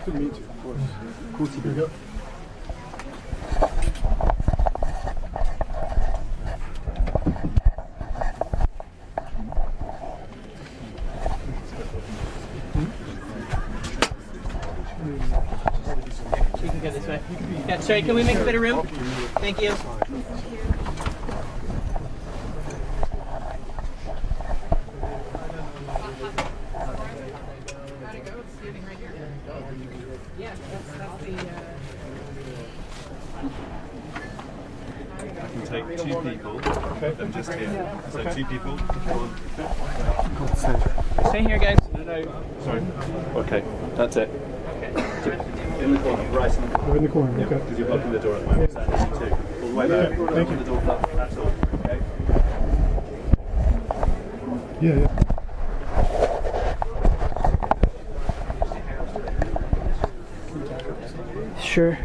Good to meet you, of course. Cool to be here. You can go this way. Yeah, sorry, can we make a bit of room? Thank you. I can take 2 people. I'm just here. So 2 people. One. Stay here, guys. No. Sorry. Okay, that's it. Okay. In the corner, right in the corner. You're in the corner, okay. Because you're blocking the door at the moment. So I need you 2. All the way there. Thank you. The door blocked. That's all. Okay. Yeah. Sure.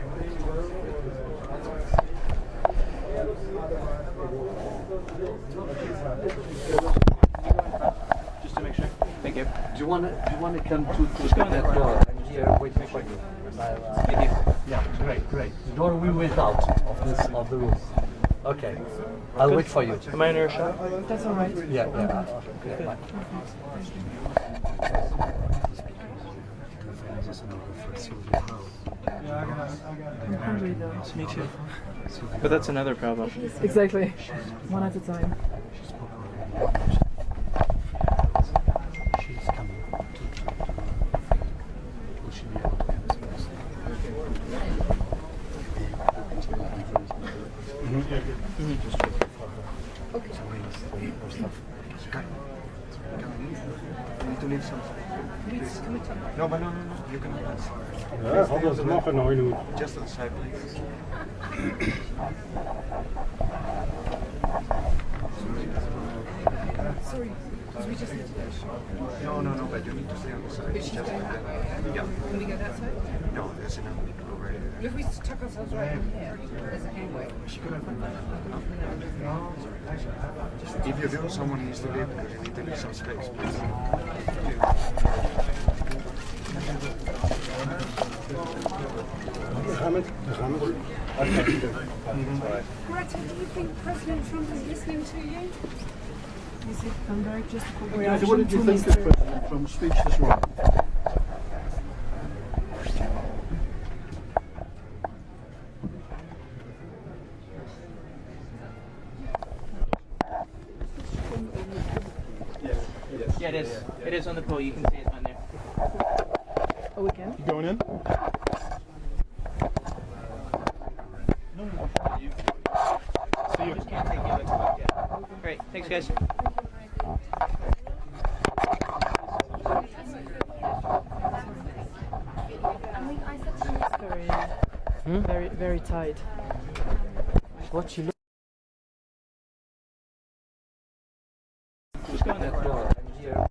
Just to make sure. Thank you. Do you want to come to that door? I'm here waiting for you. Thank you. Yeah, great. The door we went out of the room. Okay, I'll wait for you. Am I under a shot? That's all right. Yeah. Okay, fine. I'm hungry though. Me too. But that's another problem. Exactly. One at a time. She's coming. Will she be able to come to us? Just wait for her. Okay. So maybe her stuff. You need to leave something. Please. No, but no. You can have that. Ja, hadden ze nog een nooit doen. Just on the side, please. Sorry, because we just need to go. No, but you need to stay on the side. But she's Just going like that way, that. yeah? Yeah. Can we go that side? No, there's enough people over here. But if we tuck ourselves right in here, there's a gangway. If you do, someone needs to leave because you need to leave some space, please. We gaan het. Greta, do you think President Trump is listening to you? Is it Thunberg just a Guys, what did you think of President Trump's speech this morning? Yeah, it is. It is on the pole. You can see it on there. Oh, we can? You going in? You just can't take you. Yeah. Great. Thanks, guys. Very tight. What you look? Just go in that door. I'm here.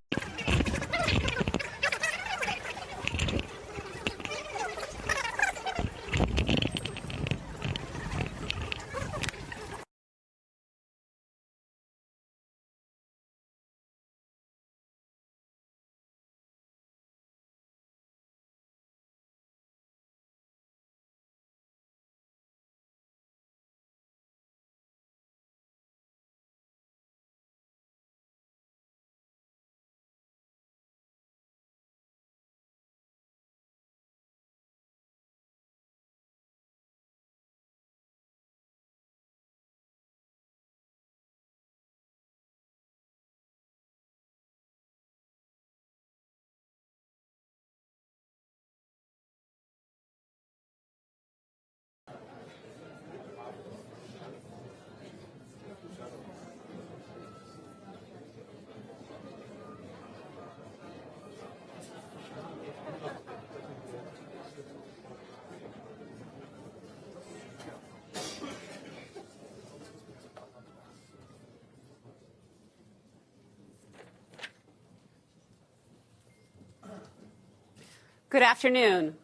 Good afternoon.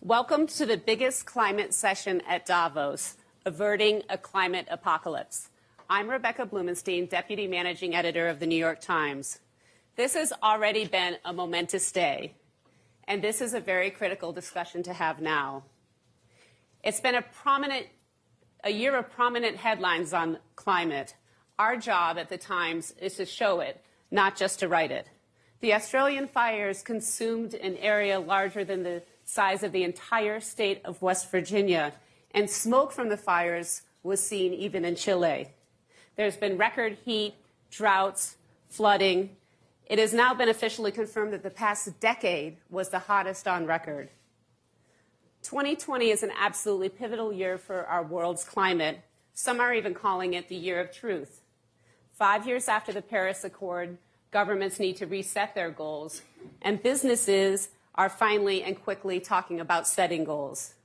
Welcome to the biggest climate session at Davos, Averting a Climate Apocalypse. I'm Rebecca Blumenstein, Deputy Managing Editor of the New York Times. This has already been a momentous day. and this is a very critical discussion to have now. It's been a year of prominent headlines on climate. Our job at the Times is to show it, not just to write it. The Australian fires consumed an area larger than the size of the entire state of West Virginia, and smoke from the fires was seen even in Chile. There's been record heat, droughts, flooding. It has now been officially confirmed that the past decade was the hottest on record. 2020 is an absolutely pivotal year for our world's climate. Some are even calling it the year of truth. 5 years after the Paris Accord, governments need to reset their goals, and businesses are finally and quickly talking about setting goals.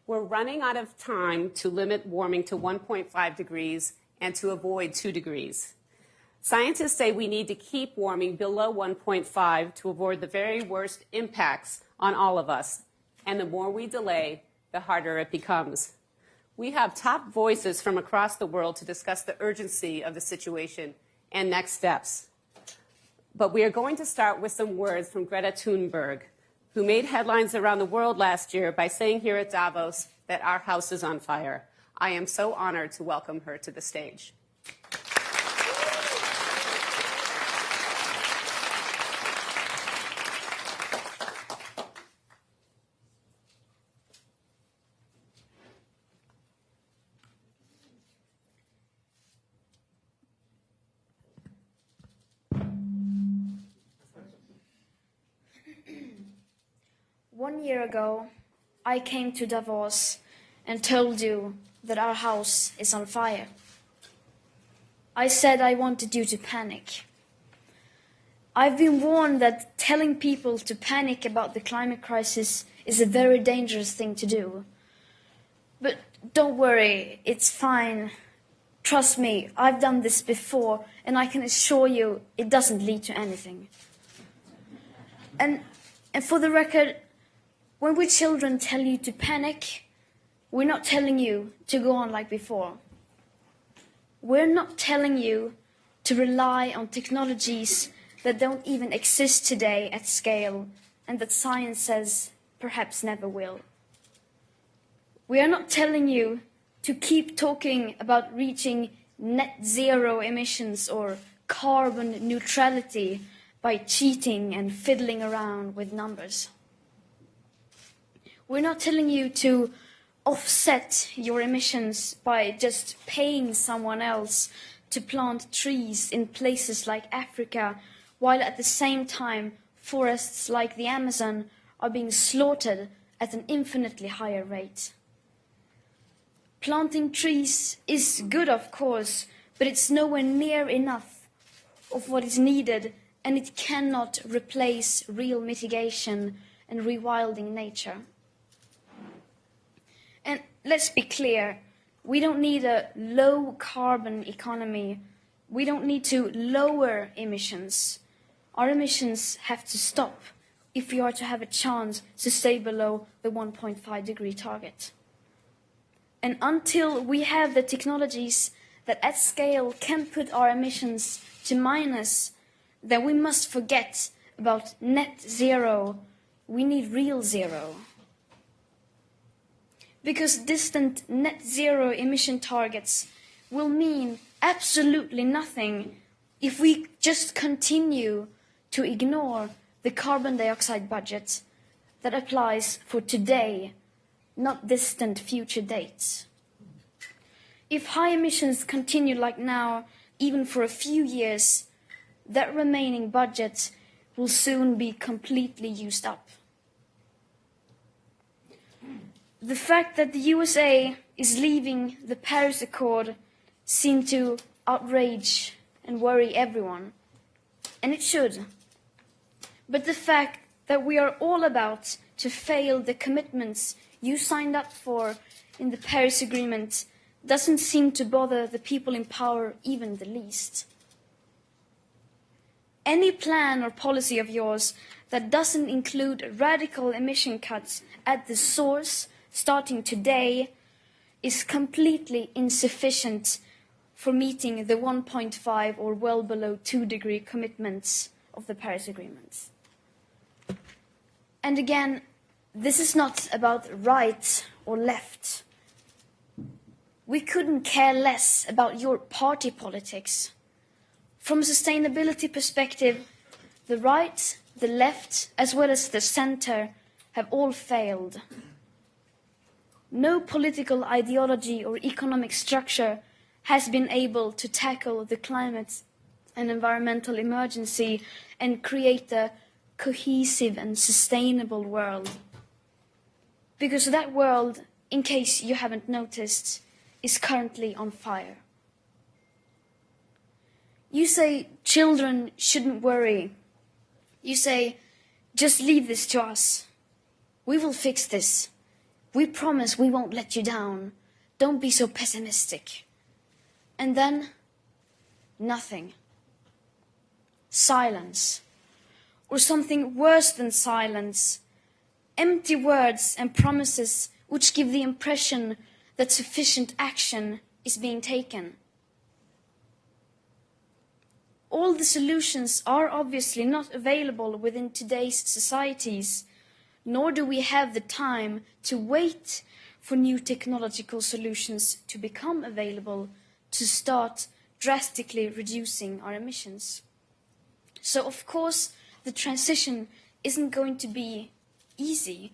We're running out of time to limit warming to 1.5 degrees and to avoid 2 degrees. Scientists say we need to keep warming below 1.5 to avoid the very worst impacts on all of us. And the more we delay, the harder it becomes. We have top voices from across the world to discuss the urgency of the situation and next steps. But we are going to start with some words from Greta Thunberg, who made headlines around the world last year by saying here at Davos that our house is on fire. I am so honored to welcome her to the stage. One year ago, I came to Davos and told you that our house is on fire. I said I wanted you to panic. I've been warned that telling people to panic about the climate crisis is a very dangerous thing to do. But don't worry, it's fine. Trust me, I've done this before, and I can assure you it doesn't lead to anything. And for the record, when we children tell you to panic, we're not telling you to go on like before. We're not telling you to rely on technologies that don't even exist today at scale and that science says perhaps never will. We are not telling you to keep talking about reaching net zero emissions or carbon neutrality by cheating and fiddling around with numbers. We're not telling you to offset your emissions by just paying someone else to plant trees in places like Africa, while at the same time forests like the Amazon are being slaughtered at an infinitely higher rate. Planting trees is good, of course, but it's nowhere near enough of what is needed, and it cannot replace real mitigation and rewilding nature. And let's be clear, we don't need a low-carbon economy. We don't need to lower emissions. Our emissions have to stop if we are to have a chance to stay below the 1.5-degree target. And until we have the technologies that at scale can put our emissions to minus, then we must forget about net zero. We need real zero. Because distant net zero emission targets will mean absolutely nothing if we just continue to ignore the carbon dioxide budget that applies for today, not distant future dates. If high emissions continue like now, even for a few years, that remaining budget will soon be completely used up. The fact that the USA is leaving the Paris Accord seemed to outrage and worry everyone, and it should. But the fact that we are all about to fail the commitments you signed up for in the Paris Agreement doesn't seem to bother the people in power even the least. Any plan or policy of yours that doesn't include radical emission cuts at the source starting today is completely insufficient for meeting the 1.5 or well below 2-degree commitments of the Paris Agreement. And again, this is not about right or left. We couldn't care less about your party politics. From a sustainability perspective, the right, the left, as well as the center have all failed. No political ideology or economic structure has been able to tackle the climate and environmental emergency and create a cohesive and sustainable world. Because that world, in case you haven't noticed, is currently on fire. You say children shouldn't worry. You say, just leave this to us. We will fix this. We promise we won't let you down. Don't be so pessimistic. And then, nothing. Silence. Or something worse than silence. Empty words and promises which give the impression that sufficient action is being taken. All the solutions are obviously not available within today's societies, nor do we have the time to wait for new technological solutions to become available to start drastically reducing our emissions. So, of course, the transition isn't going to be easy.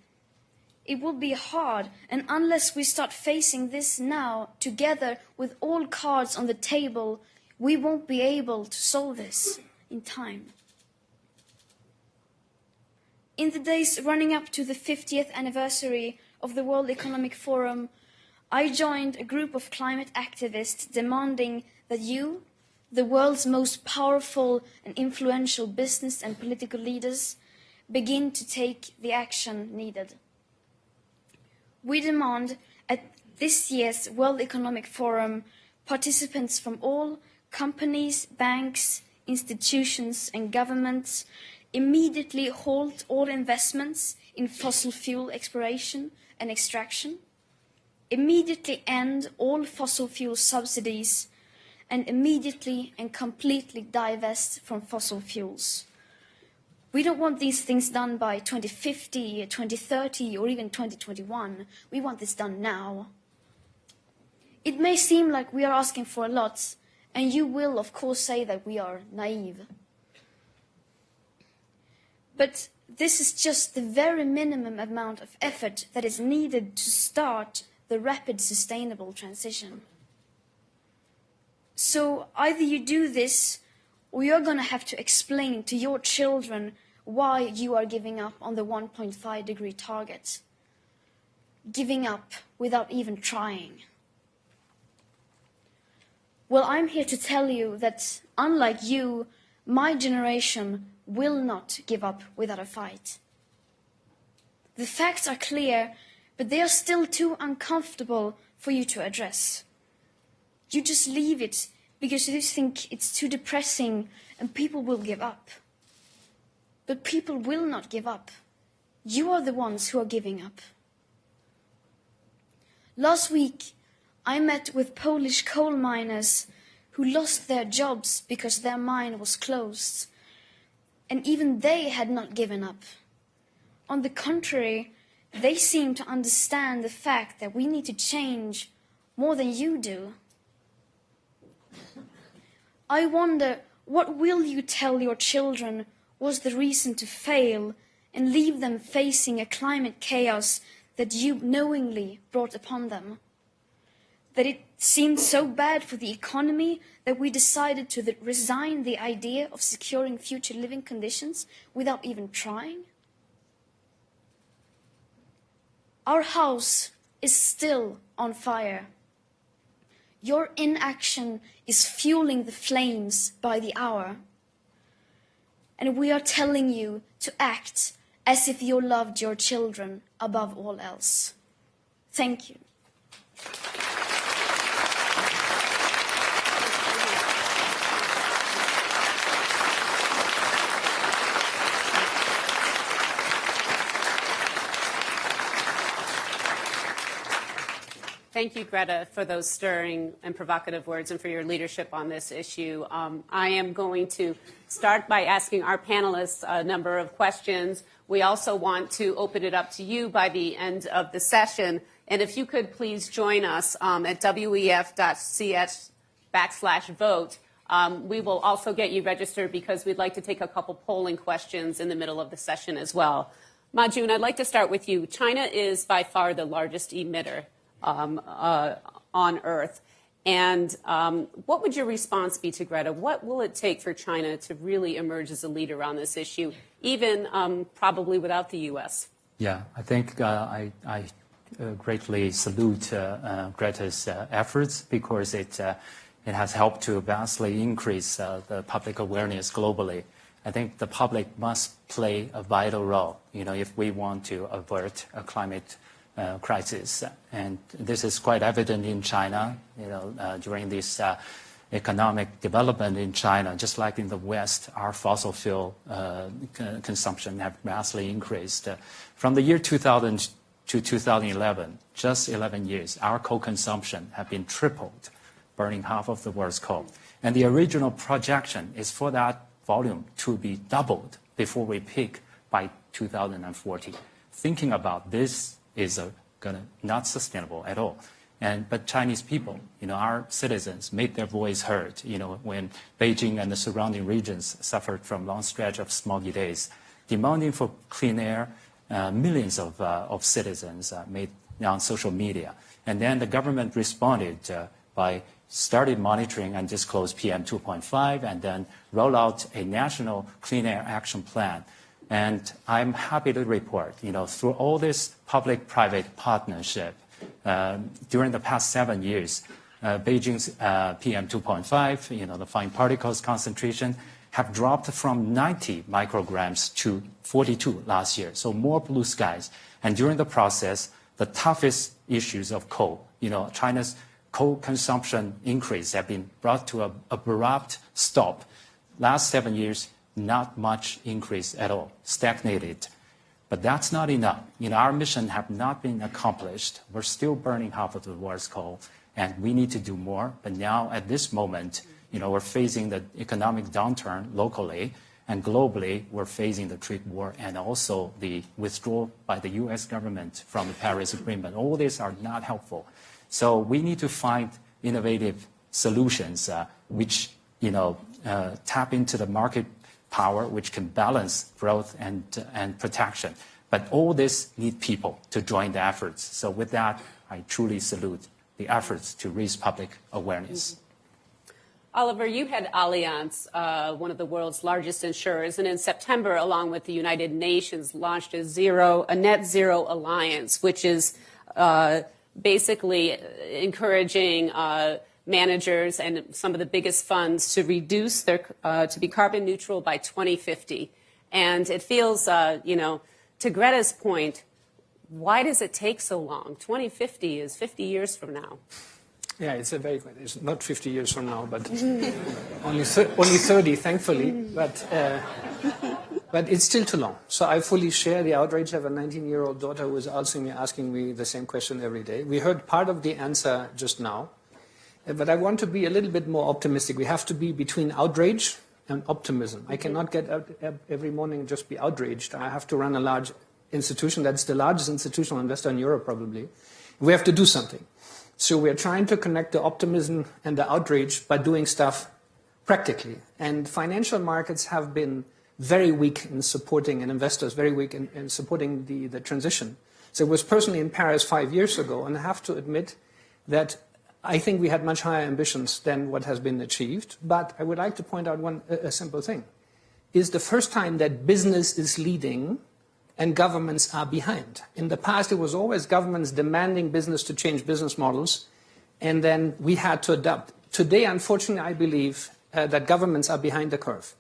It will be hard, and unless we start facing this now, together with all cards on the table, we won't be able to solve this in time. In the days running up to the 50th anniversary of the World Economic Forum, I joined a group of climate activists demanding that you, the world's most powerful and influential business and political leaders, begin to take the action needed. We demand at this year's World Economic Forum participants from all companies, banks, institutions and governments immediately halt all investments in fossil fuel exploration and extraction, immediately end all fossil fuel subsidies, and immediately and completely divest from fossil fuels. We don't want these things done by 2050, 2030, or even 2021. We want this done now. It may seem like we are asking for a lot, and you will, of course, say that we are naive. But this is just the very minimum amount of effort that is needed to start the rapid sustainable transition. So either you do this, or you're going to have to explain to your children why you are giving up on the 1.5 degree target. Giving up without even trying. Well, I'm here to tell you that, unlike you, my generation will not give up without a fight. The facts are clear, but they are still too uncomfortable for you to address. You just leave it because you think it's too depressing and people will give up. But people will not give up. You are the ones who are giving up. Last week, I met with Polish coal miners who lost their jobs because their mine was closed. And even they had not given up. On the contrary, they seem to understand the fact that we need to change more than you do. I wonder, what will you tell your children was the reason to fail and leave them facing a climate chaos that you knowingly brought upon them? That it seemed so bad for the economy that we decided to resign the idea of securing future living conditions without even trying? Our house is still on fire. Your inaction is fueling the flames by the hour. And we are telling you to act as if you loved your children above all else. Thank you. Thank you, Greta, for those stirring and provocative words and for your leadership on this issue. I am going to start by asking our panelists a number of questions. We also want to open it up to you by the end of the session. And if you could please join us at wef.ch/vote. We will also get you registered because we'd like to take a couple polling questions in the middle of the session as well. Majun, I'd like to start with you. China is by far the largest emitter on Earth. And what would your response be to Greta? What will it take for China to really emerge as a leader on this issue, even probably without the U.S.? Yeah, I think I greatly salute Greta's efforts because it has helped to vastly increase the public awareness globally. I think the public must play a vital role, if we want to avert a climate crisis. And this is quite evident in China, during this economic development in China, just like in the West, our fossil fuel consumption have vastly increased. From the year 2000 to 2011, just 11 years, our coal consumption have been tripled, burning half of the world's coal. And the original projection is for that volume to be doubled before we peak by 2040. Thinking about this is not sustainable at all. But Chinese people, our citizens, made their voice heard, when Beijing and the surrounding regions suffered from long stretch of smoggy days, demanding for clean air. Millions of citizens made on social media. And then the government responded by started monitoring and disclosed PM 2.5 and then roll out a national clean air action plan. And I'm happy to report, through all this public-private partnership, during the past 7 years, Beijing's PM 2.5, the fine particles concentration, have dropped from 90 micrograms to 42 last year. So more blue skies. And during the process, the toughest issues of coal, China's coal consumption increase have been brought to an abrupt stop. Last 7 years, not much increase at all, stagnated. But that's not enough. Our mission have not been accomplished. We're still burning half of the world's coal, and we need to do more. But now, at this moment, we're facing the economic downturn locally, and globally, we're facing the trade war and also the withdrawal by the U.S. government from the Paris Agreement. All these are not helpful. So we need to find innovative solutions which, tap into the market power, which can balance growth and protection. But all this need people to join the efforts. So with that, I truly salute the efforts to raise public awareness. Mm-hmm. Oliver, you had Allianz, one of the world's largest insurers, and in September, along with the United Nations, launched a net zero alliance, which is basically encouraging managers and some of the biggest funds to reduce to be carbon neutral by 2050. And it feels, to Greta's point, why does it take so long? 2050 is 50 years from now. Yeah, it's not 50 years from now, but only 30, thankfully. But it's still too long. So I fully share the outrage. I have a 19-year-old daughter who is asking me the same question every day. We heard part of the answer just now, but I want to be a little bit more optimistic. We have to be between outrage and optimism. I cannot get up every morning and just be outraged. I have to run a large institution. That's the largest institutional investor in Europe, probably. We have to do something. So we're trying to connect the optimism and the outrage by doing stuff practically. And financial markets have been very weak in supporting, and investors very weak in supporting the transition. So I was personally in Paris 5 years ago, and I have to admit that I think we had much higher ambitions than what has been achieved. But I would like to point out a simple thing. It's the first time that business is leading and governments are behind. In the past, it was always governments demanding business to change business models, and then we had to adapt. Today, unfortunately, I believe that governments are behind the curve.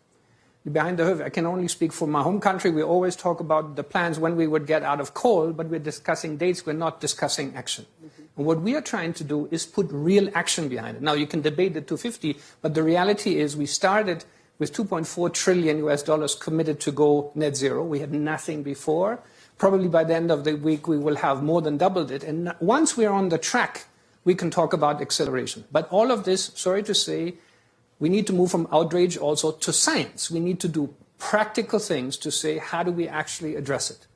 Behind the curve. I can only speak for my home country. We always talk about the plans when we would get out of coal, but we're discussing dates. We're not discussing action. Mm-hmm. And what we are trying to do is put real action behind it. Now, you can debate the 250, but the reality is we started with $2.4 trillion committed to go net zero. We had nothing before. Probably by the end of the week, we will have more than doubled it. And once we're on the track we can talk about acceleration. But all of this, sorry to say, we need to move from outrage also to science. We need to do practical things to say, how do we actually address it?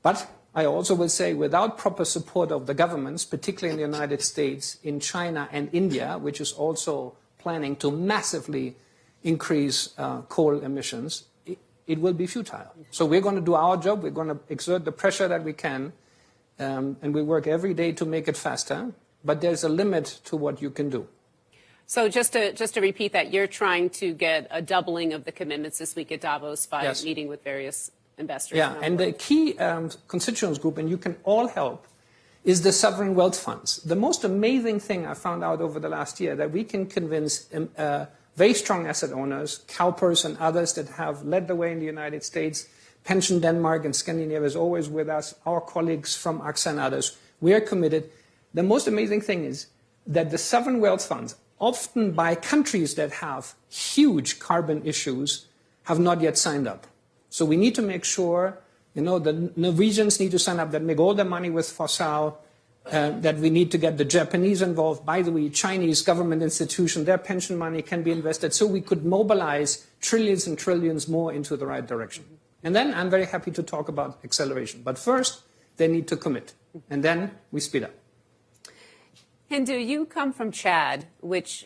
But I also will say, without proper support of the governments, particularly in the United States, in China and India, which is also planning to massively increase coal emissions, it will be futile. So we're going to do our job. We're going to exert the pressure that we can, and we work every day to make it faster. But there's a limit to what you can do. So just to repeat that, you're trying to get a doubling of the commitments this week at Davos by meeting with various investors. Yeah, and the key constituents group, and you can all help, is the sovereign wealth funds. The most amazing thing I found out over the last year, that we can convince very strong asset owners, CalPERS and others that have led the way in the United States, Pension Denmark and Scandinavia is always with us, our colleagues from AXA and others, we are committed. The most amazing thing is that the sovereign wealth funds, often by countries that have huge carbon issues, have not yet signed up. So we need to make sure, the Norwegians need to sign up, that make all their money with fossil, that we need to get the Japanese involved. By the way, Chinese government institution, their pension money can be invested, so we could mobilize trillions and trillions more into the right direction. And then I'm very happy to talk about acceleration. But first, they need to commit, and then we speed up. Hindu, you come from Chad, which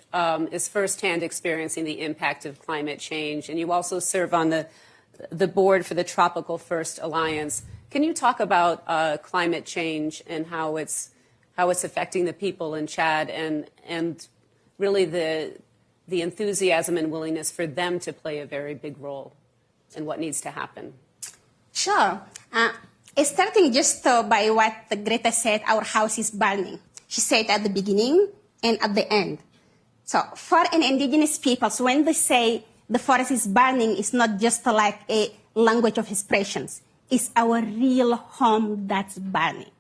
is firsthand experiencing the impact of climate change, and you also serve on the board for the Tropical First Alliance. Can you talk about climate change and how it's affecting the people in Chad, and really the enthusiasm and willingness for them to play a very big role in what needs to happen? Sure. Starting just by what Greta said, our house is burning. She said at the beginning and at the end. So for an indigenous peoples, when they say the forest is burning, it's not just like a language of expressions. It's our real home that's burning.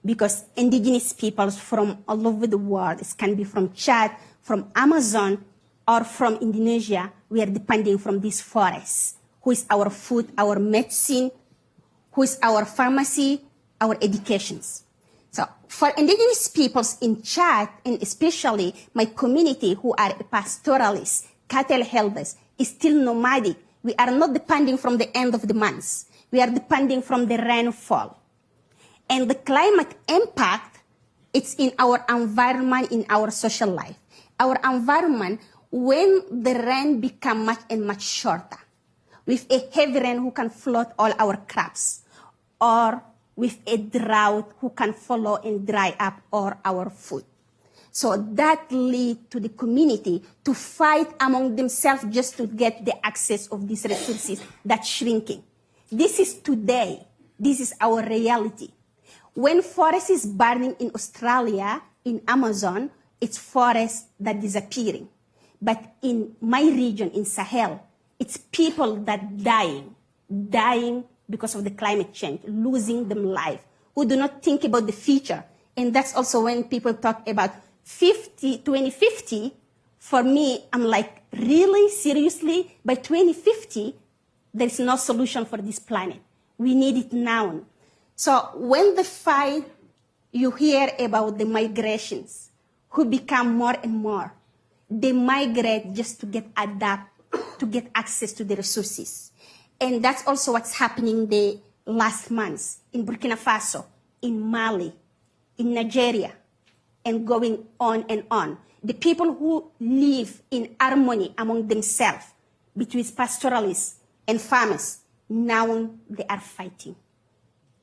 Because indigenous peoples from all over the world, it can be from Chad, from Amazon, or from Indonesia, we are depending from these forests, who is our food, our medicine, who is our pharmacy, our educations. So for indigenous peoples in Chad, and especially my community who are pastoralists, cattle herders, is still nomadic. We are not depending from the end of the month. We are depending from the rainfall. And the climate impact, it's in our environment, in our social life. Our environment, when the rain become much and much shorter, with a heavy rain who can flood all our crops, or with a drought who can follow and dry up all our food. So that leads to the community to fight among themselves just to get the access of these resources that's shrinking. This is today. This is our reality. When forest is burning in Australia, in Amazon, it's forest that disappearing. But in my region, in Sahel, it's people that dying because of the climate change, losing them life, who do not think about the future. And that's also when people talk about 2050, for me, I'm like, really, seriously? By 2050, there's no solution for this planet. We need it now. So when the fight, you hear about the migrations, who become more and more. They migrate just to get adapt, to get access to the resources. And that's also what's happening the last months in Burkina Faso, in Mali, in Nigeria, and going on and on. The people who live in harmony among themselves, between pastoralists and farmers, now they are fighting.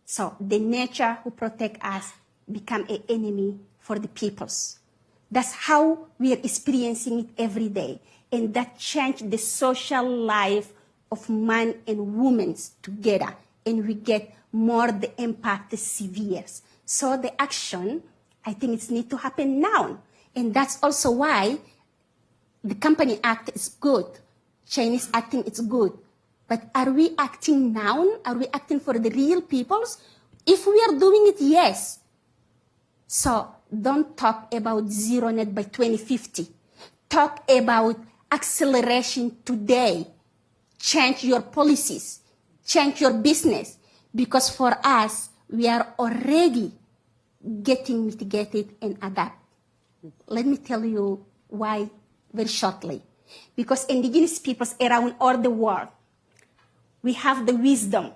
So the nature who protect us become an enemy for the peoples. That's how we are experiencing it every day. And that changed the social life of man and women together, and we get more the impact is severe. So the action, I think it needs to happen now. And that's also why the Company Act is good. Chinese acting is good. But are we acting now? Are we acting for the real peoples? If we are doing it, yes. So don't talk about zero net by 2050. Talk about acceleration today. Change your policies, change your business, because for us, we are already getting mitigated and adapt. Let me tell you why very shortly. Because indigenous peoples around all the world, we have the wisdom.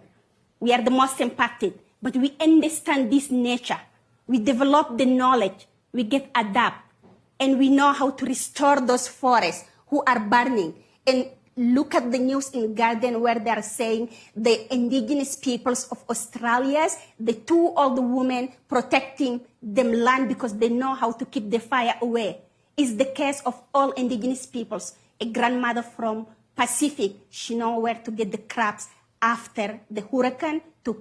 We are the most impacted, but we understand this nature. We develop the knowledge. We get adapt, and we know how to restore those forests who are burning. And look at the news in Guardian where they are saying the indigenous peoples of Australia, the 2 old women protecting them land because they know how to keep the fire away. It's the case of all indigenous peoples. A grandmother from Pacific, she knows where to get the crops after the hurricane to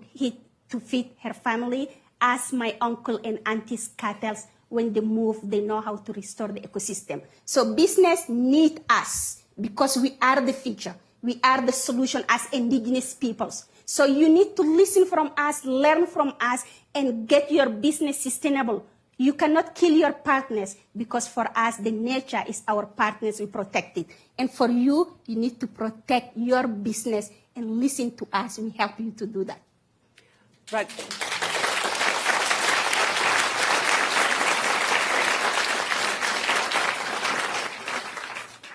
feed her family. As my uncle and auntie's cattle, when they move, they know how to restore the ecosystem. So business need us because we are the future. We are the solution as indigenous peoples. So you need to listen from us, learn from us, and get your business sustainable. You cannot kill your partners because for us, the nature is our partners, we protect it. And for you, you need to protect your business and listen to us. We help you to do that. Right.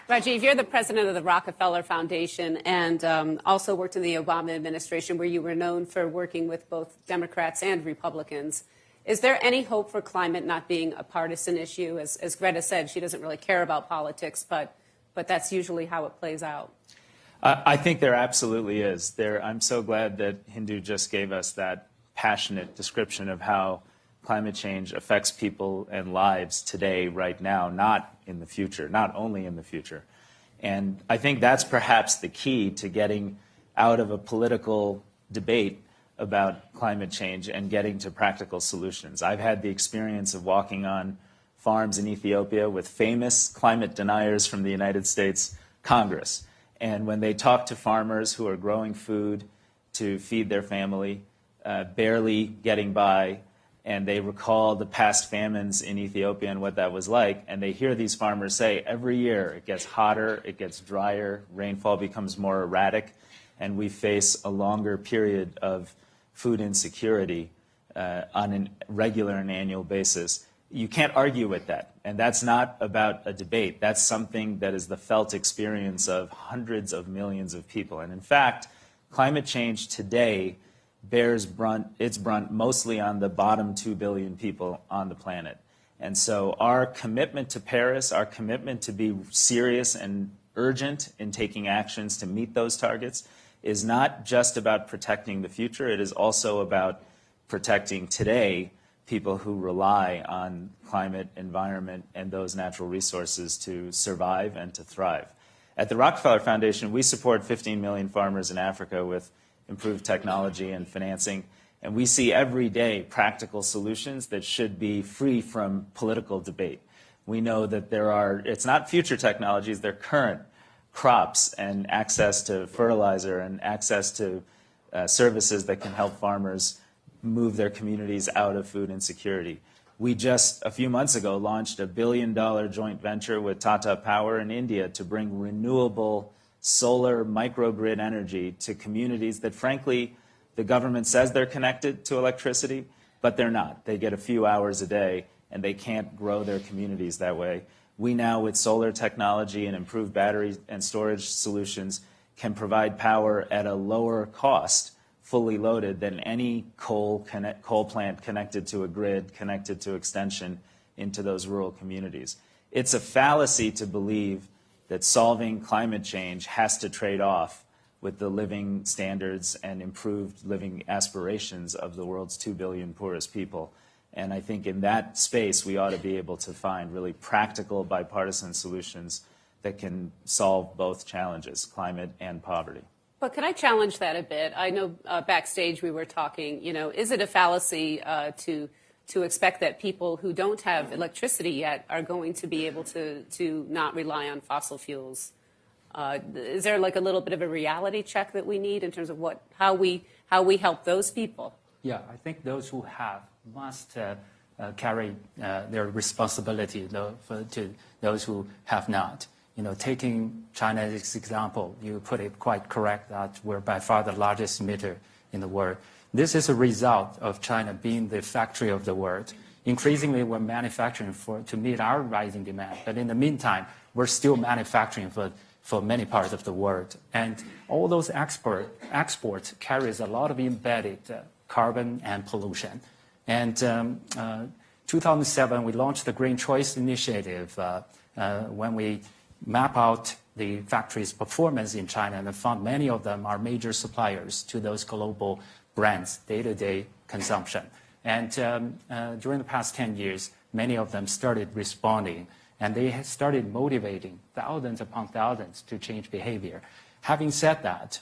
Rajiv, you're the president of the Rockefeller Foundation and also worked in the Obama administration where you were known for working with both Democrats and Republicans. Is there any hope for climate not being a partisan issue? As Greta said, she doesn't really care about politics, but that's usually how it plays out. I think there absolutely is. I'm so glad that Hindu just gave us that passionate description of how climate change affects people and lives today, right now, not in the future, not only in the future. And I think that's perhaps the key to getting out of a political debate about climate change and getting to practical solutions. I've had the experience of walking on farms in Ethiopia with famous climate deniers from the United States Congress. And when they talk to farmers who are growing food to feed their family, barely getting by, and they recall the past famines in Ethiopia and what that was like, and they hear these farmers say every year it gets hotter, it gets drier, rainfall becomes more erratic, and we face a longer period of food insecurity on a regular and annual basis. You can't argue with that, and that's not about a debate. That's something that is the felt experience of hundreds of millions of people. And in fact, climate change today bears its brunt mostly on the bottom 2 billion people on the planet. And so our commitment to Paris, our commitment to be serious and urgent in taking actions to meet those targets is not just about protecting the future, it is also about protecting today people who rely on climate, environment, and those natural resources to survive and to thrive. At the Rockefeller Foundation, we support 15 million farmers in Africa with improved technology and financing, and we see every day practical solutions that should be free from political debate. We know that it's not future technologies, they're current crops and access to fertilizer and access to services that can help farmers move their communities out of food insecurity. We just, a few months ago, launched a $1 billion joint venture with Tata Power in India to bring renewable solar microgrid energy to communities that, frankly, the government says they're connected to electricity, but they're not. They get a few hours a day, and they can't grow their communities that way. We now, with solar technology and improved battery and storage solutions, can provide power at a lower cost, fully loaded, than any coal plant connected to a grid, connected to extension into those rural communities. It's a fallacy to believe that solving climate change has to trade off with the living standards and improved living aspirations of the world's 2 billion poorest people. And I think in that space, we ought to be able to find really practical bipartisan solutions that can solve both challenges, climate and poverty. But can I challenge that a bit? I know backstage we were talking, is it a fallacy to expect that people who don't have electricity yet are going to be able to not rely on fossil fuels? Is there like a little bit of a reality check that we need in terms of how we help those people? Yeah, I think those who have must carry their responsibility to those who have not. Taking China as example, you put it quite correct that we're by far the largest emitter in the world. This is a result of China being the factory of the world. increasingly we're manufacturing to meet our rising demand. But in the meantime, we're still manufacturing for many parts of the world. And all those exports carries a lot of embedded carbon and pollution. And 2007, we launched the Green Choice Initiative when we map out the factory's performance in China and found many of them are major suppliers to those global brands' day-to-day consumption. And during the past 10 years, many of them started responding, and they started motivating thousands upon thousands to change behavior. Having said that,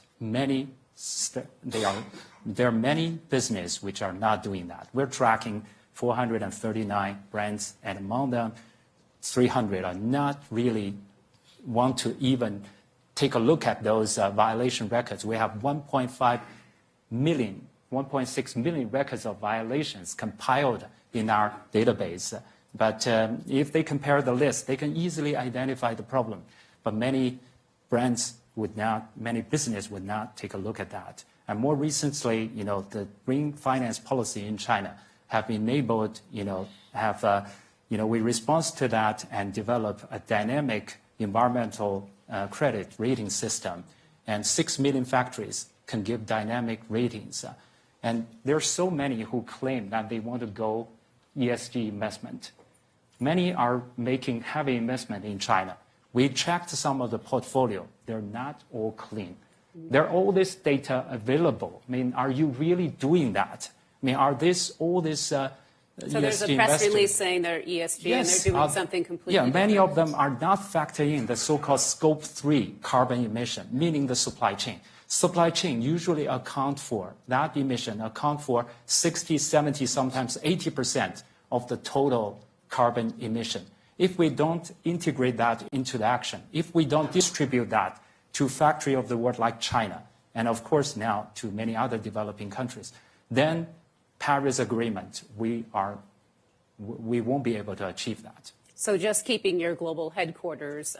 there are many businesses which are not doing that. We're tracking 439 brands, and among them, 300 are not really want to even take a look at those violation records. We have 1.6 million records of violations compiled in our database. But if they compare the list, they can easily identify the problem. But many brands many businesses would not take a look at that. And more recently, the green finance policy in China have enabled, we respond to that and develop a dynamic environmental credit rating system. And 6 million factories can give dynamic ratings. And there are so many who claim that they want to go ESG investment. Many are making heavy investment in China. We checked some of the portfolio. They're not all clean. There are all this data available. I mean, are you really doing that? I mean, are all this So ESG there's a press release saying they're ESG and they're doing something completely different. Many of them are not factoring in the so-called Scope 3 carbon emission, meaning the supply chain. Supply chain usually account for 60, 70, sometimes 80% of the total carbon emission. If we don't integrate that into the action, if we don't distribute that to factories of the world like China, and of course now to many other developing countries, then Paris Agreement, we won't be able to achieve that. So just keeping your global headquarters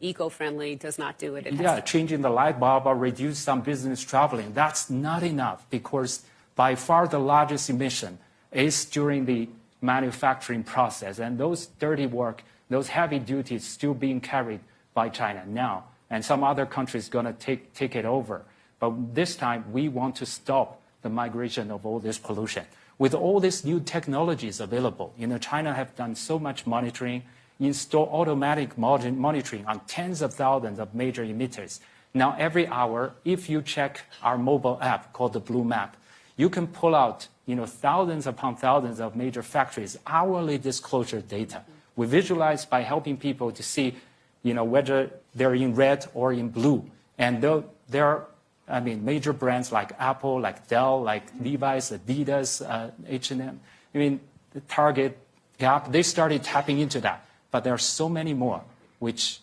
eco-friendly does not do it. Changing the light bulb or reduce some business traveling, that's not enough, because by far the largest emission is during the manufacturing process. And those dirty work, those heavy duties still being carried by China now. And some other countries going to take it over. But this time, we want to stop the migration of all this pollution. With all these new technologies available, China have done so much monitoring, install automatic monitoring on tens of thousands of major emitters. Now, every hour, if you check our mobile app called the Blue Map, you can pull out thousands upon thousands of major factories' hourly disclosure data. We visualize by helping people to see whether they're in red or in blue. And there are major brands like Apple, like Dell, like Levi's, Adidas, H&M, the Target, Gap, they started tapping into that. But there are so many more which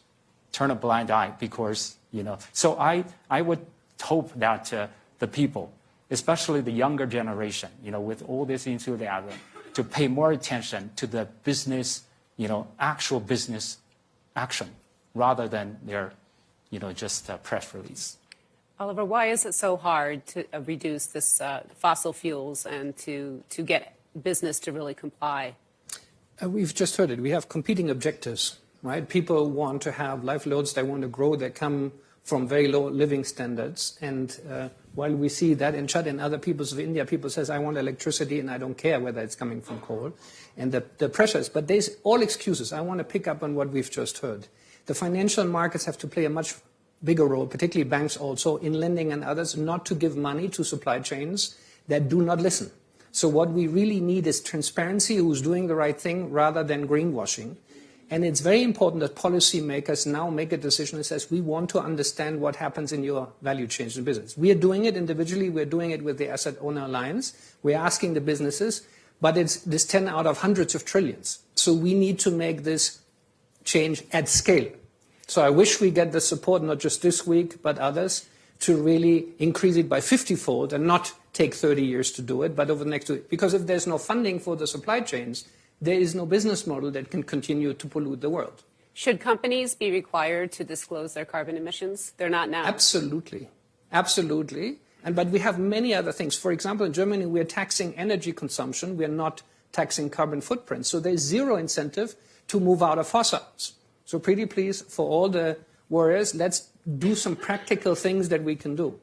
turn a blind eye because, So I would hope that the people, especially the younger generation, with all this enthusiasm, to pay more attention to the business, actual business action rather than their, just press release. Oliver, why is it so hard to reduce this fossil fuels and to get business to really comply? We've just heard it. We have competing objectives, right? People want to have livelihoods. They want to grow. They come from very low living standards. And while we see that in China and other peoples of India, people says, I want electricity and I don't care whether it's coming from coal. And the pressures, but there's all excuses. I want to pick up on what we've just heard. The financial markets have to play a much bigger role, particularly banks also, in lending and others, not to give money to supply chains that do not listen. So what we really need is transparency, who's doing the right thing, rather than greenwashing. And it's very important that policymakers now make a decision that says, we want to understand what happens in your value chains in business. We are doing it individually. We're doing it with the Asset Owner Alliance. We're asking the businesses, but it's this 10 out of hundreds of trillions. So we need to make this change at scale. So I wish we get the support, not just this week, but others, to really increase it by 50-fold and not take 30 years to do it, but over the next 2 years. Because if there's no funding for the supply chains, there is no business model that can continue to pollute the world. Should companies be required to disclose their carbon emissions? They're not now. Absolutely. Absolutely. But we have many other things. For example, in Germany, we are taxing energy consumption. We are not taxing carbon footprint. So there's zero incentive to move out of fossils. So pretty please, for all the warriors, let's do some practical things that we can do.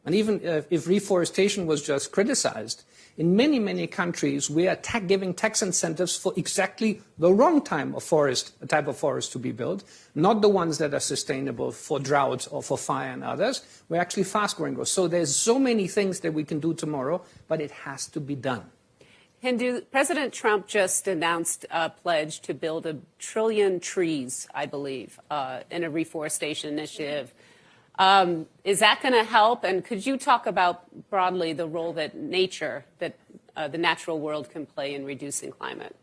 And even if reforestation was just criticized, in many, many countries, we are giving tax incentives for exactly the wrong type of forest to be built, not the ones that are sustainable for drought or for fire and others. We're actually fast-growing growth. So there's so many things that we can do tomorrow, but it has to be done. Hindu, President Trump just announced a pledge to build 1 trillion trees, I believe, in a reforestation initiative. Is that going to help? And could you talk about broadly the role that the natural world can play in reducing climate?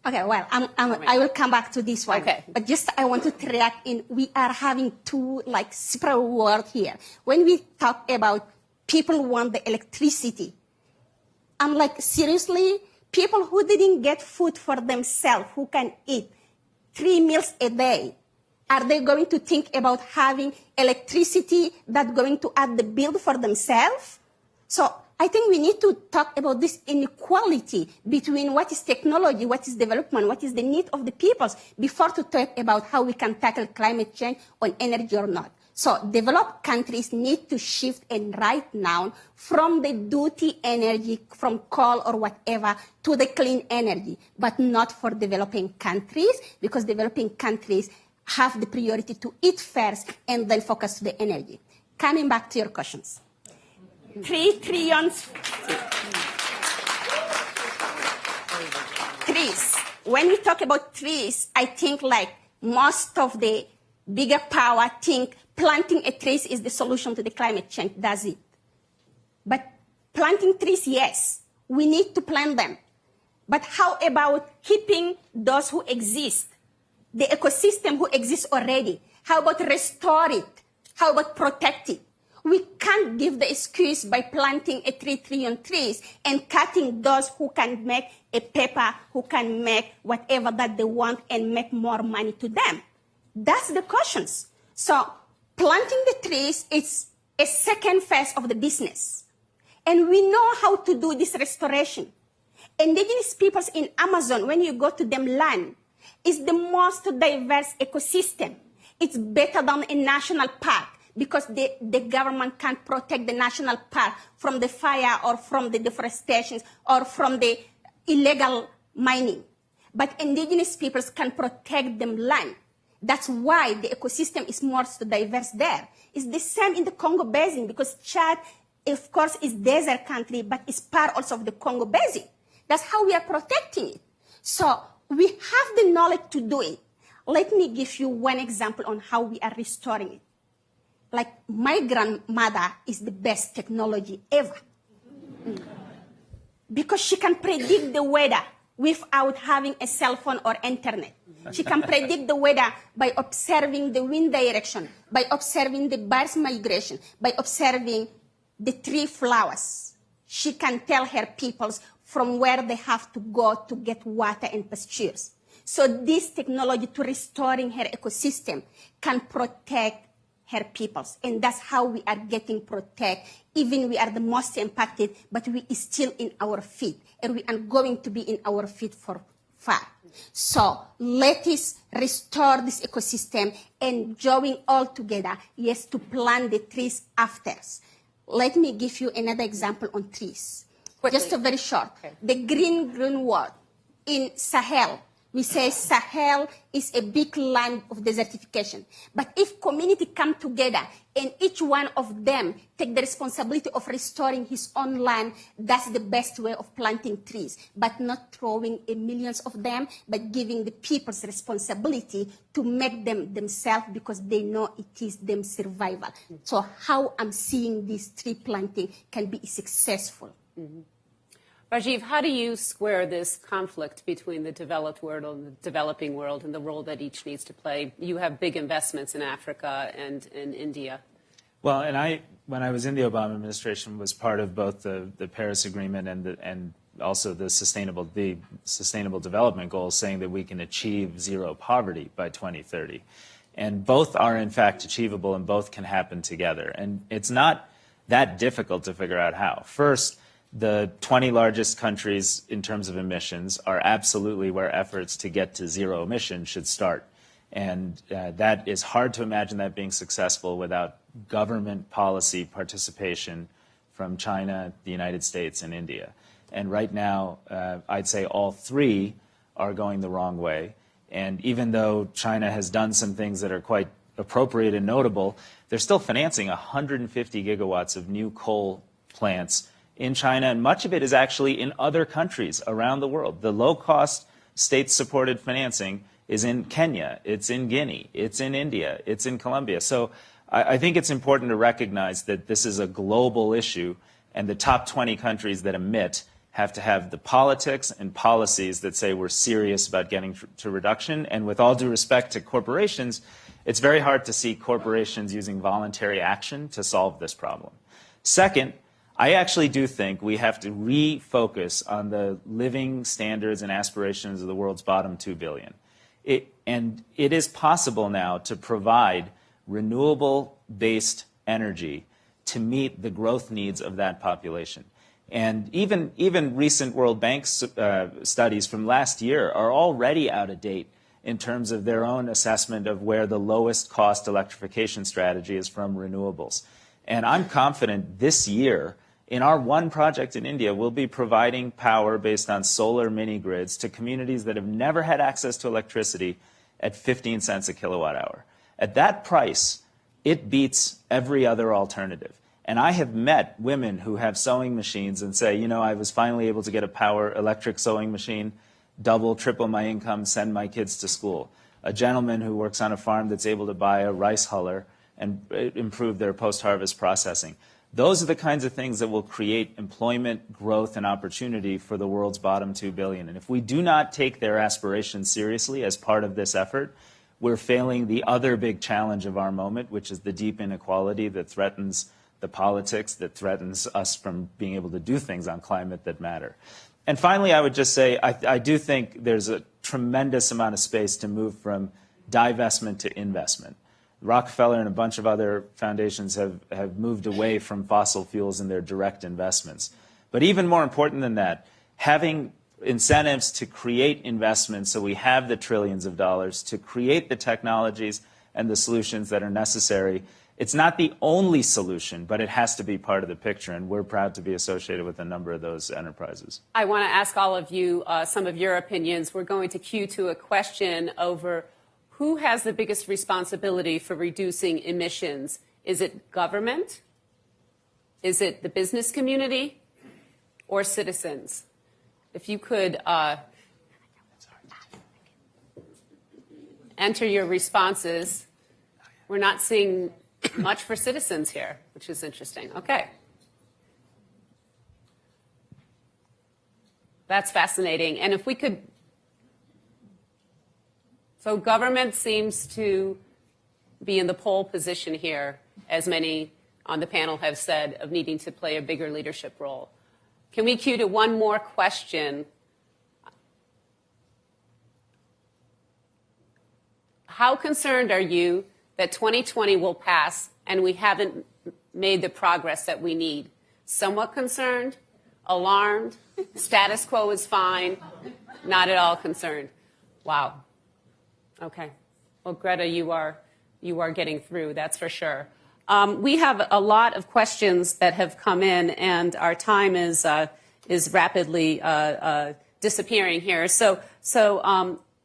Okay, well, I will come back to this one. Okay. But just I want to react in, we are having two separate words here. When we talk about people want the electricity, I'm like, seriously? People who didn't get food for themselves, who can eat 3 meals a day, are they going to think about having electricity that's going to add the bill for themselves? So I think we need to talk about this inequality between what is technology, what is development, what is the need of the peoples, before to talk about how we can tackle climate change on energy or not. So developed countries need to shift and right now from the dirty energy, from coal or whatever, to the clean energy, but not for developing countries, because developing countries have the priority to eat first and then focus to the energy. Coming back to your questions. 3 trillion trees. When we talk about trees, I think most of the bigger power think planting a tree is the solution to the climate change. That's it. But planting trees, yes, we need to plant them. But how about keeping those who exist? The ecosystem who exists already. How about restore it? How about protect it? We can't give the excuse by planting 3 trillion trees and cutting those who can make a paper, who can make whatever that they want and make more money to them. That's the questions. So planting the trees is a second phase of the business. And we know how to do this restoration. Indigenous peoples in Amazon, when you go to them land, is the most diverse ecosystem. It's better than a national park because the government can't protect the national park from the fire or from the deforestation or from the illegal mining. But indigenous peoples can protect them land. That's why the ecosystem is more diverse there. It's the same in the Congo Basin because Chad, of course, is desert country, but it's part also of the Congo Basin. That's how we are protecting it. So we have the knowledge to do it. Let me give you one example on how we are restoring it. Like my grandmother is the best technology ever. Because she can predict the weather without having a cell phone or internet. She can predict the weather by observing the wind direction, by observing the birds' migration, by observing the tree flowers. She can tell her peoples from where they have to go to get water and pastures. So this technology to restoring her ecosystem can protect her peoples. And that's how we are getting protect. Even we are the most impacted, but we is still in our feet. And we are going to be in our feet for far. So let us restore this ecosystem and join all together, yes, to plant the trees after. Let me give you another example on trees. Quickly. Just a very short. Okay. The green word in Sahel, we say Sahel is a big land of desertification. But if community come together and each one of them take the responsibility of restoring his own land, that's the best way of planting trees. But not throwing millions of them, but giving the people's responsibility to make them themselves because they know it is them survival. So how I'm seeing this tree planting can be successful. Mm-hmm. Rajiv, how do you square this conflict between the developed world and the developing world and the role that each needs to play? You have big investments in Africa and in India. Well, and when I was in the Obama administration, was part of both the Paris Agreement and also the sustainable development goals, saying that we can achieve zero poverty by 2030. And both are, in fact, achievable and both can happen together. And it's not that difficult to figure out how. First, The 20 largest countries in terms of emissions are absolutely where efforts to get to zero emissions should start. And that is hard to imagine that being successful without government policy participation from China, the United States, and India. And right now, I'd say all three are going the wrong way. And even though China has done some things that are quite appropriate and notable, they're still financing 150 gigawatts of new coal plants in China, and much of it is actually in other countries around the world. The low-cost state-supported financing is in Kenya, it's in Guinea, it's in India, it's in Colombia. So I think it's important to recognize that this is a global issue, and the top 20 countries that emit have to have the politics and policies that say we're serious about getting to reduction. And with all due respect to corporations, it's very hard to see corporations using voluntary action to solve this problem. Second, I actually do think we have to refocus on the living standards and aspirations of the world's bottom 2 billion. And it is possible now to provide renewable-based energy to meet the growth needs of that population. And even recent World Bank studies from last year are already out of date in terms of their own assessment of where the lowest cost electrification strategy is from renewables. And I'm confident this year, in our one project in India, we'll be providing power based on solar mini-grids to communities that have never had access to electricity at 15 cents a kilowatt hour. At that price, it beats every other alternative. And I have met women who have sewing machines and say, you know, I was finally able to get a electric sewing machine, double, triple my income, send my kids to school. A gentleman who works on a farm that's able to buy a rice huller and improve their post-harvest processing. Those are the kinds of things that will create employment, growth, and opportunity for the world's bottom 2 billion. And if we do not take their aspirations seriously as part of this effort, we're failing the other big challenge of our moment, which is the deep inequality that threatens the politics, that threatens us from being able to do things on climate that matter. And finally, I would just say I do think there's a tremendous amount of space to move from divestment to investment. Rockefeller and a bunch of other foundations have moved away from fossil fuels in their direct investments. But even more important than that, having incentives to create investments so we have the trillions of dollars to create the technologies and the solutions that are necessary. It's not the only solution, but it has to be part of the picture, and we're proud to be associated with a number of those enterprises. I want to ask all of you some of your opinions. We're going to cue to a question over who has the biggest responsibility for reducing emissions? Is it government? Is it the business community? Or citizens? If you could enter your responses. We're not seeing much for citizens here, which is interesting. Okay. That's fascinating. And if we could... So government seems to be in the pole position here, as many on the panel have said, of needing to play a bigger leadership role. Can we cue to one more question? How concerned are you that 2020 will pass and we haven't made the progress that we need? Somewhat concerned? Alarmed? Status quo is fine? Not at all concerned? Wow. Okay. Well, Greta, you are getting through, that's for sure. We have a lot of questions that have come in, and our time is rapidly disappearing here. So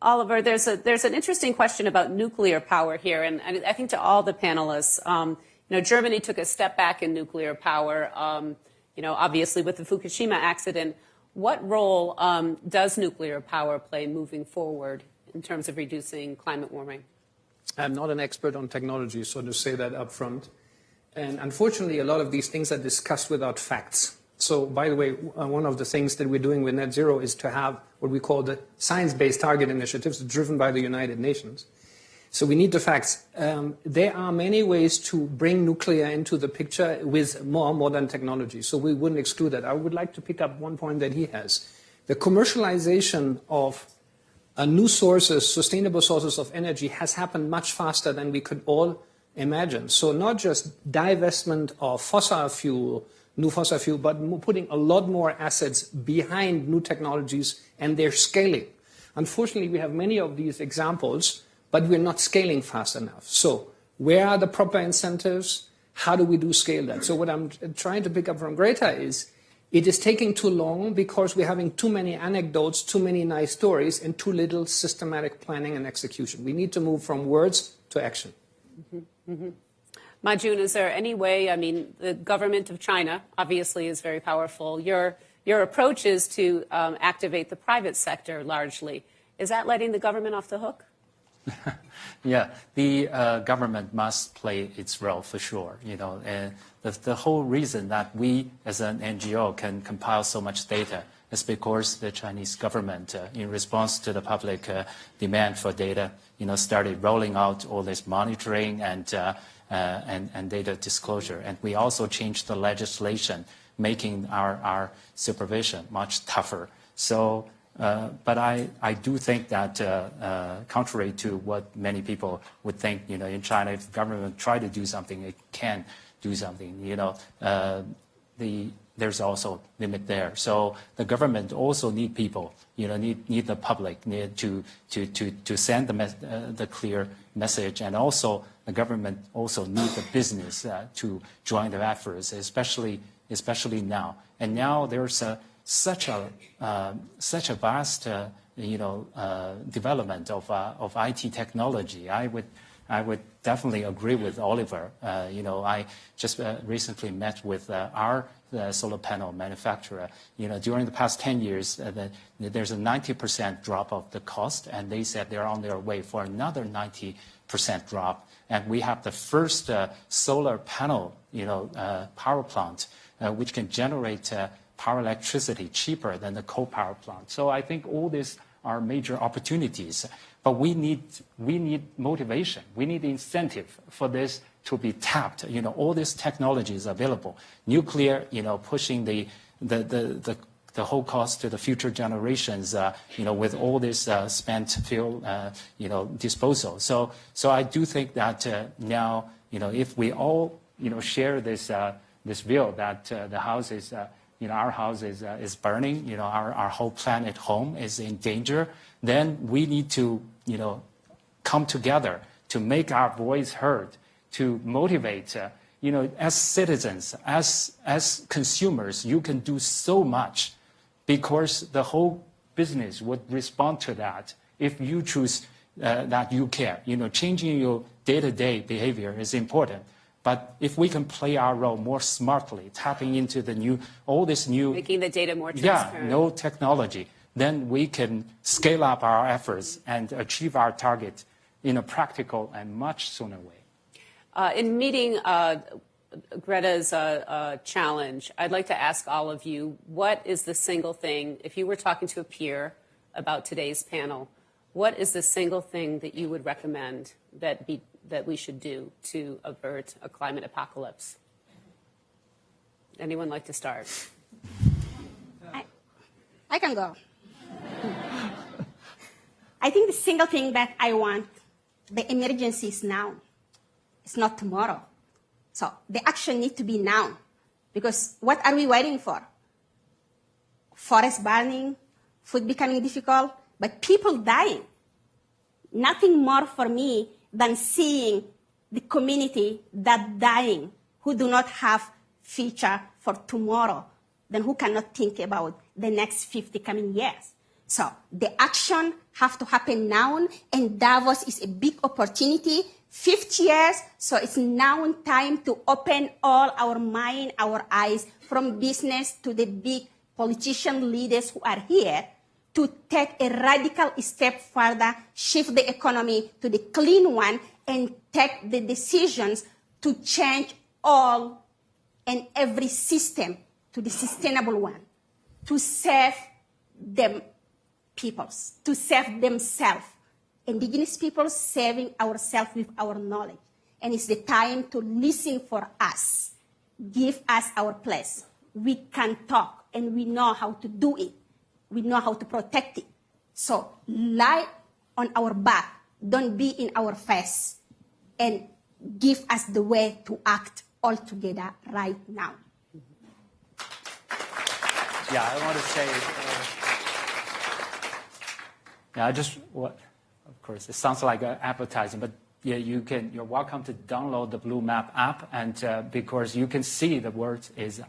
Oliver, there's an interesting question about nuclear power here, and I think to all the panelists, Germany took a step back in nuclear power, obviously with the Fukushima accident. What role does nuclear power play moving forward in terms of reducing climate warming? I'm not an expert on technology, so to say that up front. And unfortunately, a lot of these things are discussed without facts. So, by the way, one of the things that we're doing with Net Zero is to have what we call the science-based target initiatives driven by the United Nations. So we need the facts. There are many ways to bring nuclear into the picture with more modern technology, so we wouldn't exclude that. I would like to pick up one point that he has. The commercialization of new sources, sustainable sources of energy has happened much faster than we could all imagine. So not just divestment of fossil fuel new fossil fuel, but putting a lot more assets behind new technologies and their scaling. Unfortunately, we have many of these examples, but we're not scaling fast enough. So where are the proper incentives? How do we scale that? So what I'm trying to pick up from Greta is it is taking too long because we're having too many anecdotes, too many nice stories, and too little systematic planning and execution. We need to move from words to action. Mm-hmm. Mm-hmm. Majun, is there any way, I mean, the government of China obviously is very powerful. Your approach is to activate the private sector largely. Is that letting the government off the hook? Yeah, the government must play its role for sure. You know, the whole reason that we as an NGO can compile so much data is because the Chinese government, in response to the public demand for data, you know, started rolling out all this monitoring and data disclosure. And we also changed the legislation, making our supervision much tougher. So. But I do think that, contrary to what many people would think, you know, in China, if the government try to do something, it can do something. You know, there's also limit there. So the government also need people. You know, need the public need to send the clear message, and also the government also need the business to join the efforts, especially now. And now there's such a vast development of IT technology. I would definitely agree with Oliver. You know, I just recently met with our solar panel manufacturer. You know, during the past 10 years, there's a 90% drop of the cost, and they said they're on their way for another 90% drop. And we have the first solar panel, power plant, which can generate power electricity cheaper than the coal power plant. So I think all these are major opportunities, but we need motivation. We need incentive for this to be tapped. You know, all this technology is available. Nuclear, pushing the whole cost to the future generations, with all this spent fuel, disposal. So I do think that now, if we all, share this view that the house is, our house is burning, our whole planet home is in danger, then we need to, come together to make our voice heard, to motivate, as citizens, as consumers, you can do so much because the whole business would respond to that if you choose that you care. Changing your day-to-day behavior is important. But if we can play our role more smartly, tapping into making the data more transparent, no technology, then we can scale up our efforts and achieve our target in a practical and much sooner way. In meeting Greta's challenge, I'd like to ask all of you, what is the single thing, if you were talking to a peer about today's panel, what is the single thing that you would recommend that we should do to avert a climate apocalypse? Anyone like to start? I can go. I think the single thing that I want, the emergency is now. It's not tomorrow. So the action needs to be now. Because what are we waiting for? Forest burning, food becoming difficult, but people dying. Nothing more for me than seeing the community that dying, who do not have future for tomorrow, then who cannot think about the next 50 coming years. So the action have to happen now, and Davos is a big opportunity. 50 years, so it's now time to open all our mind, our eyes, from business to the big politician leaders who are here, to take a radical step further, shift the economy to the clean one, and take the decisions to change all and every system to the sustainable one, to save them peoples, to save themselves. Indigenous people saving ourselves with our knowledge. And it's the time to listen for us. Give us our place. We can talk, and we know how to do it. We know how to protect it. So lie on our back. Don't be in our face. And give us the way to act all together right now. Yeah, I want to say, of course, it sounds like advertising, but yeah, you're welcome to download the Blue Map app, and because you can see the word is,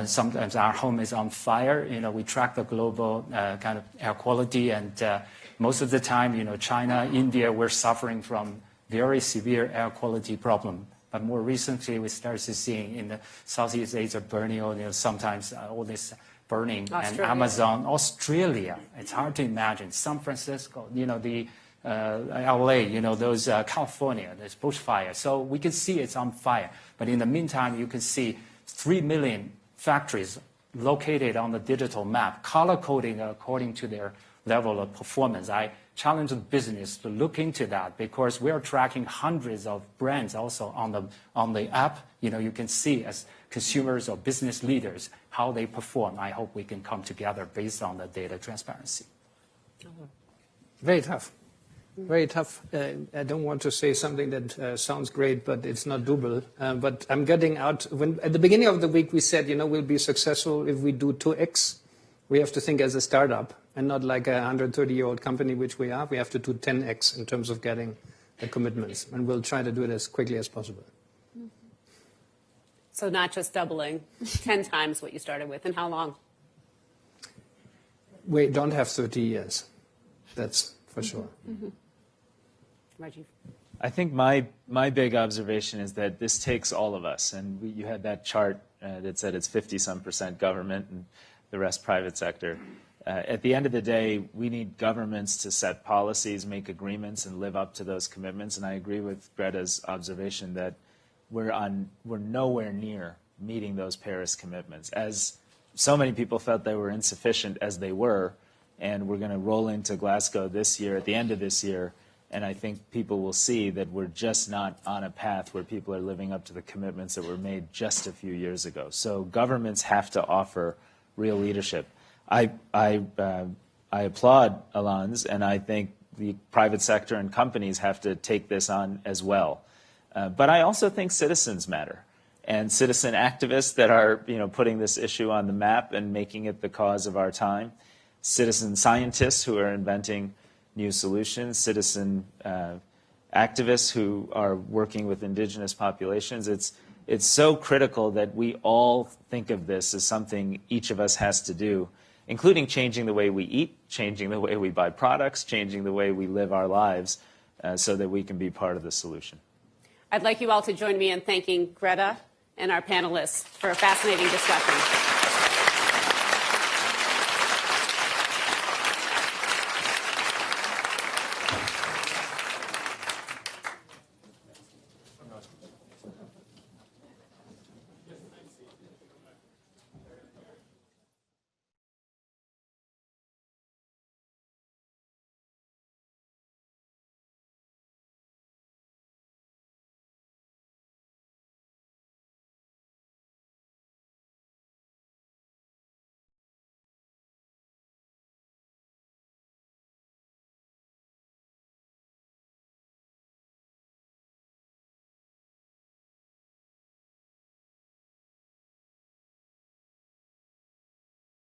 sometimes our home is on fire. We track the global kind of air quality, and most of the time, China, India, we're suffering from very severe air quality problem. But more recently, we started seeing in the Southeast Asia, Borneo, sometimes all this burning, and Amazon, Australia. It's hard to imagine. San Francisco, the LA, those California, there's bushfire. So we can see it's on fire. But in the meantime, you can see 3 million factories located on the digital map, color coding according to their level of performance. I challenge the business to look into that because we are tracking hundreds of brands also on the app. You can see as consumers or business leaders how they perform. I hope we can come together based on the data transparency. Very tough. Very tough. I don't want to say something that sounds great, but it's not doable. But I'm getting out. At the beginning of the week, we said, we'll be successful if we do 2x. We have to think as a startup and not like a 130-year-old company, which we are. We have to do 10x in terms of getting the commitments. And we'll try to do it as quickly as possible. So not just doubling, 10 times what you started with. And how long? We don't have 30 years. That's for sure. Mm-hmm. Rajiv? I think my big observation is that this takes all of us. And you had that chart that said it's 50-some% government and the rest private sector. At the end of the day, we need governments to set policies, make agreements, and live up to those commitments. And I agree with Greta's observation that we're nowhere near meeting those Paris commitments. As so many people felt they were insufficient as they were, and we're going to roll into Glasgow this year, at the end of this year, and I think people will see that we're just not on a path where people are living up to the commitments that were made just a few years ago. So governments have to offer real leadership. I applaud Alain's, and I think the private sector and companies have to take this on as well. But I also think citizens matter, and citizen activists that are putting this issue on the map and making it the cause of our time, citizen scientists who are inventing new solutions, citizen activists who are working with indigenous populations. It's so critical that we all think of this as something each of us has to do, including changing the way we eat, changing the way we buy products, changing the way we live our lives so that we can be part of the solution. I'd like you all to join me in thanking Greta and our panelists for a fascinating discussion.